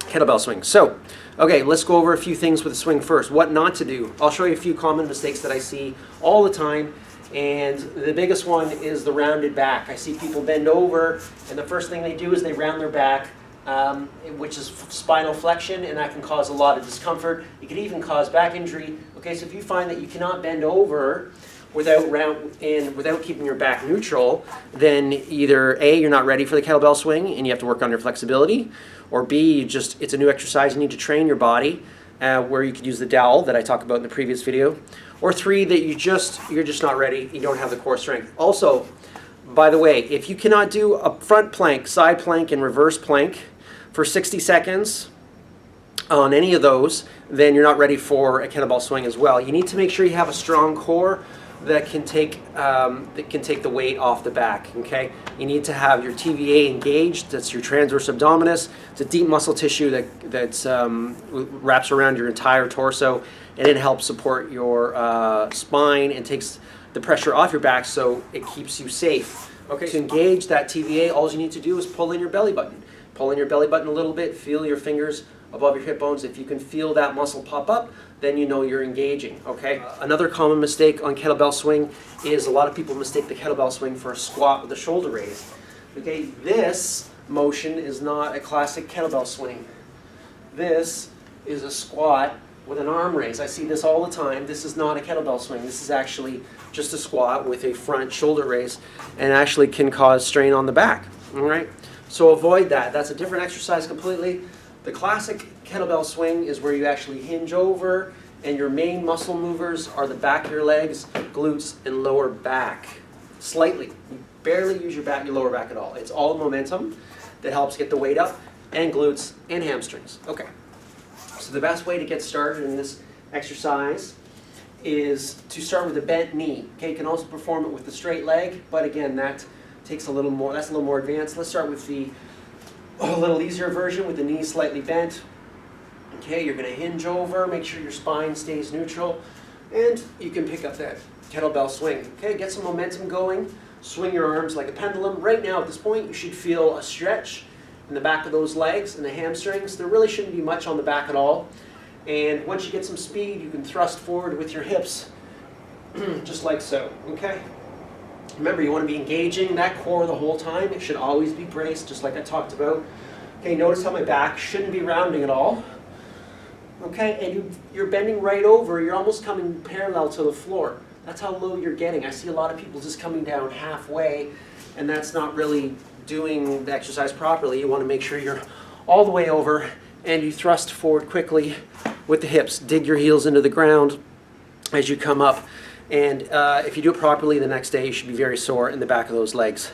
kettlebell swing. So, okay, let's go over a few things with the swing first. What not to do. I'll show you a few common mistakes that I see all the time. And the biggest one is the rounded back. I see people bend over, and the first thing they do is they round their back, which is spinal flexion, and that can cause a lot of discomfort. It could even cause back injury. Okay, so if you find that you cannot bend over without keeping your back neutral, then either A, you're not ready for the kettlebell swing and you have to work on your flexibility, or B, it's a new exercise, you need to train your body where you could use the dowel that I talked about in the previous video, or 3, that you're just not ready, you don't have the core strength. Also, by the way, if you cannot do a front plank, side plank, and reverse plank for 60 seconds on any of those, then you're not ready for a kettlebell swing as well. You need to make sure you have a strong core that can take the weight off the back. Okay, you need to have your TVA engaged. That's your transverse abdominis. It's a deep muscle tissue that wraps around your entire torso, and it helps support your spine and takes the pressure off your back, so it keeps you safe. Okay, to engage that TVA, all you need to do is pull in your belly button. Pull in your belly button a little bit. Feel your fingers above your hip bones. If you can feel that muscle pop up, then you know you're engaging, okay? Another common mistake on kettlebell swing is a lot of people mistake the kettlebell swing for a squat with a shoulder raise. Okay, this motion is not a classic kettlebell swing. This is a squat with an arm raise. I see this all the time. This is not a kettlebell swing. This is actually just a squat with a front shoulder raise, and actually can cause strain on the back, all right? So avoid that. That's a different exercise completely. The classic kettlebell swing is where you actually hinge over, and your main muscle movers are the back of your legs, glutes, and lower back. Slightly. You barely use your lower back at all. It's all momentum that helps get the weight up, and glutes, and hamstrings. Okay. So the best way to get started in this exercise is to start with a bent knee. Okay, you can also perform it with the straight leg, but again, that's a little more advanced. Let's start with a little easier version with the knee slightly bent. Okay, you're going to hinge over, make sure your spine stays neutral, and you can pick up that kettlebell swing. Okay, get some momentum going, swing your arms like a pendulum. Right now at this point you should feel a stretch in the back of those legs and the hamstrings. There really shouldn't be much on the back at all. And once you get some speed, you can thrust forward with your hips, just like so, okay? Remember, you want to be engaging that core the whole time. It should always be braced, just like I talked about. Okay, notice how my back shouldn't be rounding at all. Okay, and you're bending right over. You're almost coming parallel to the floor. That's how low you're getting. I see a lot of people just coming down halfway, and that's not really doing the exercise properly. You want to make sure you're all the way over, and you thrust forward quickly with the hips. Dig your heels into the ground as you come up. And if you do it properly the next day, you should be very sore in the back of those legs.